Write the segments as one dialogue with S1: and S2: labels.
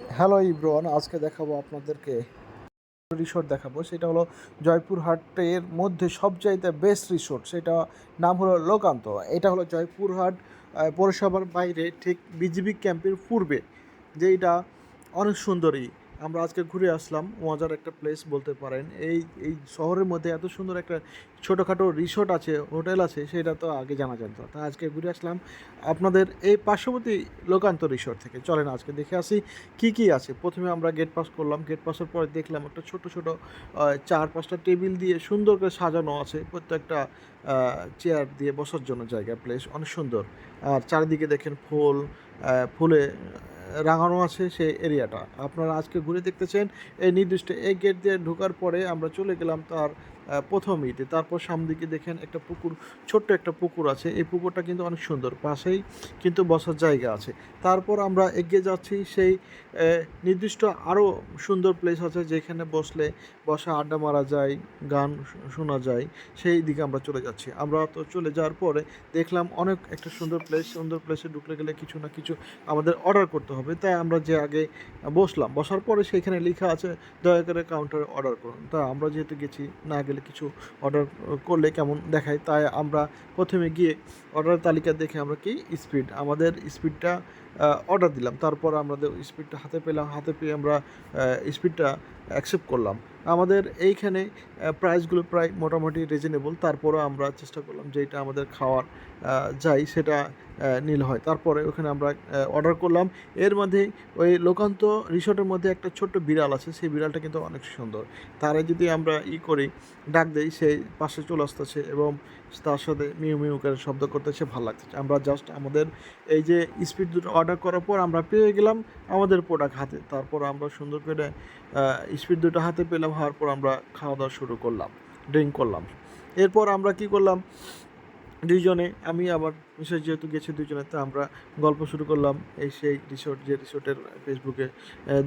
S1: Hello ইব্রন, আজকে দেখাবো আপনাদেরকে রিসোর্ট দেখাবো। সেটা হলো জয়পুরহাটের মধ্যে সবচাইতে বেস্ট রিসোর্ট, সেটা নাম হলো লোকান্ত। এটা হলো জয়পুরহাট পৌরসভার বাইরে, ঠিক বিজিবি ক্যাম্পের পূর্বে, যেটা অনেক সুন্দরী। আমরা আজকে ঘুরে আসলাম, মজার একটা প্লেস বলতে পারেন। এই এই শহরের মধ্যে এত সুন্দর একটা ছোটোখাটো রিসোর্ট আছে, হোটেল আছে, সেটা তো আগে জানা যেত না। তা আজকে ঘুরে আসলাম আপনাদের এই পার্শ্ববর্তী লোকান্ত রিসোর্ট থেকে। চলেন আজকে দেখে আসি কী কী আছে। প্রথমে আমরা গেট পাস করলাম। গেট পাসের পরে দেখলাম একটা ছোট ছোট 4-5টা টেবিল দিয়ে সুন্দর করে সাজানো আছে, প্রত্যেকটা চেয়ার দিয়ে বসার জন্য জায়গা, প্লেস অনেক সুন্দর। আর চারিদিকে দেখেন ফুলে রাঙানো আছে সেই এরিয়াটা। আপনারা আজকে ঘুরে দেখতেছেন এই নির্দিষ্ট এই গেট দিয়ে ঢোকার পরে আমরা চলে গেলাম তার প্রথম ইতে। তারপর সামনে দিকে দেখেন একটা পুকুর, ছোট্ট একটা পুকুর আছে। এই পুকুরটা কিন্তু অনেক সুন্দর, পাশেই কিন্তু বসার জায়গা আছে। তারপর আমরা এগিয়ে যাচ্ছি সেই নির্দিষ্ট আরও সুন্দর প্লেস আছে, যেখানে বসা আড্ডা মারা যায়, গান শোনা যায়। সেই দিকে আমরা চলে যাচ্ছি। আমরা তো চলে যাওয়ার পরে দেখলাম অনেক একটা সুন্দর প্লেস। সুন্দর প্লেসে ঢুকলে গেলে কিছু না কিছু আমাদের অর্ডার করতে হবে। তাই আমরা যে আগে বসলাম, বসার পরে সেইখানে লেখা আছে দয়া করে কাউন্টারে অর্ডার করুন। তা আমরা যেহেতু গেছি, না গেলে কিছু অর্ডার করলে কেমন দেখায়, তাই আমরা প্রথমে গিয়ে অর্ডারের তালিকা দেখে আমরা আমাদের স্পিডটা অর্ডার দিলাম। তারপর আমাদের স্পিডটা হাতে পেলাম। হাতে পেয়ে আমরা স্পিডটা অ্যাকসেপ্ট করলাম। আমাদের এইখানে প্রাইসগুলো প্রায় মোটামুটি রিজনেবল। তারপরও আমরা চেষ্টা করলাম যে এটা আমাদের খাওয়ার যাই সেটা নীল হয়। তারপরে ওখানে আমরা অর্ডার করলাম। এর মধ্যে ওই লোকান্ত রিসোর্টের মধ্যে একটা ছোট্ট বিড়াল আছে, সেই বিড়ালটা কিন্তু অনেক সুন্দর। তারা যদি আমরা করি, ডাক দেই, সেই পাশে চলে আসতেছে এবং তার সাথে মিউ মিউ করে শব্দ করতেছে, ভালো লাগতেছে। আমরা জাস্ট আমাদের এই যে স্পিড দুটো অর্ডার করার পর আমরা পেয়ে গেলাম আমাদের প্রোডাক্ট হাতে। তারপর আমরা সুন্দর করে স্পিড দুটো হাতে পেলাম, হওয়ার পর আমরা খাওয়া দাওয়া শুরু করলাম, ড্রিঙ্ক করলাম। এরপর আমরা কি করলাম, দুইজনে, আমি আবার মিসেস যেহেতু গেছি দুজনে, তো আমরা গল্প শুরু করলাম। এই সেই রিসোর্টের ফেসবুকে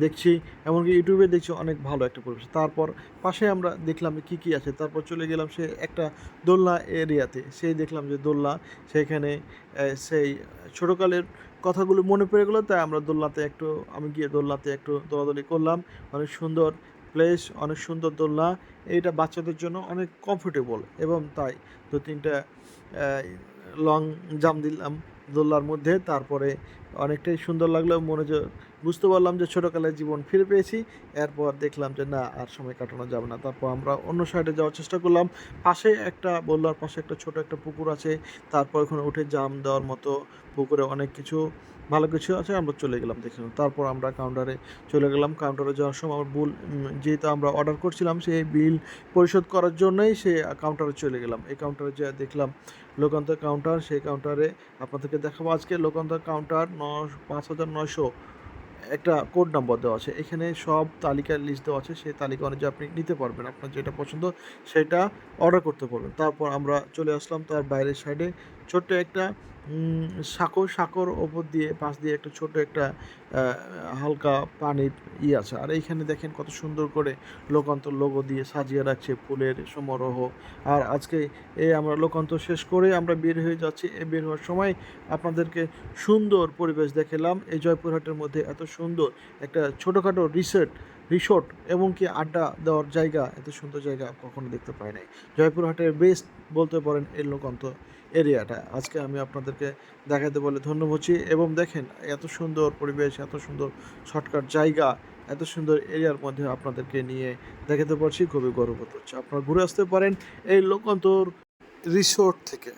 S1: দেখছি, এমনকি ইউটিউবে দেখছি অনেক ভালো একটা পরিবেশ। তারপর পাশে আমরা দেখলাম কী কী আছে। তারপর চলে গেলাম সে একটা দোলনা এরিয়াতে। সেই দেখলাম যে দোলনা, সেখানে সেই ছোটোকালের কথাগুলো মনে পড়ে গেলো। তাই আমরা আমি গিয়ে দোলনাতে একটু দৌড়াদৌড়ি করলাম। অনেক সুন্দর প্লেস, অনেক সুন্দর দোলনা। এইটা বাচ্চাদের জন্য অনেক কমফোর্টেবল, এবং তাই 2-3টা লং জাম্প দিলাম দোলনার মধ্যে। তারপরে অনেকটাই সুন্দর লাগলো, বুঝতে পারলাম যে ছোটোকালের জীবন ফিরে পেয়েছি। এরপর দেখলাম যে না, আর সময় কাটানো যাবে না। তারপর আমরা অন্য সাইডে যাওয়ার চেষ্টা করলাম। বললার পাশে একটা ছোটো একটা পুকুর আছে। তারপর ওখানে উঠে জাম্প দেওয়ার মতো পুকুরে অনেক কিছু ভালো কিছু আছে। আমরা চলে গেলাম দেখলাম। তারপর আমরা কাউন্টারে চলে গেলাম। কাউন্টারে যাওয়ার সময় আমার যেহেতু আমরা অর্ডার করছিলাম, সেই বিল পরিশোধ করার জন্যই সে কাউন্টারে চলে গেলাম। এই কাউন্টারে যেয়ে দেখলাম লোকান্ত কাউন্টার। সেই কাউন্টারে আপনাদেরকে দেখাবো আজকে লোকান্ত কাউন্টার 5900 একটা কোড নাম্বার দেওয়া আছে। এখানে সব তালিকার লিস্ট দেওয়া আছে। সেই তালিকা অনুযায়ী আপনি নিতে পারবেন, আপনার যেটা পছন্দ সেটা অর্ডার করতে পারবেন। তারপর আমরা চলে আসলাম তার বাইরের সাইডে, ছোট্ট একটা সাঁকোর ওপর দিয়ে, পাশ দিয়ে একটা ছোট একটা হালকা পানির আছে। আর এইখানে দেখেন কত সুন্দর করে লোকান্তর লোগো দিয়ে সাজিয়ে রাখছে, ফুলের সমারোহ। আর আজকে আমরা লোকান্ত শেষ করে আমরা বের হয়ে যাচ্ছি। বের হওয়ার সময় আপনাদেরকে সুন্দর পরিবেশ দেখালাম। এই জয়পুরহাটের মধ্যে এত সুন্দর একটা ছোটোখাটো রিসোর্ট এবং কি আড্ডা দেওয়ার জায়গা, এত সুন্দর জায়গা কখনো দেখতে পাই নাই। জয়পুরহাটের বেস্ট বলতে পারেন এই লোকান্ত এরিয়াটা। আজকে আমি আপনাদেরকে দেখাতে বলে ধন্য হচ্ছি। এবং দেখেন এত সুন্দর পরিবেশ, এত সুন্দর শর্টকাট জায়গা, এত সুন্দর এরিয়ার মধ্যে আপনাদেরকে নিয়ে দেখাতে পারছি, খুবই গর্ববোধ হচ্ছে। আপনারা ঘুরে আসতে পারেন এই লোকান্তর রিসোর্ট থেকে।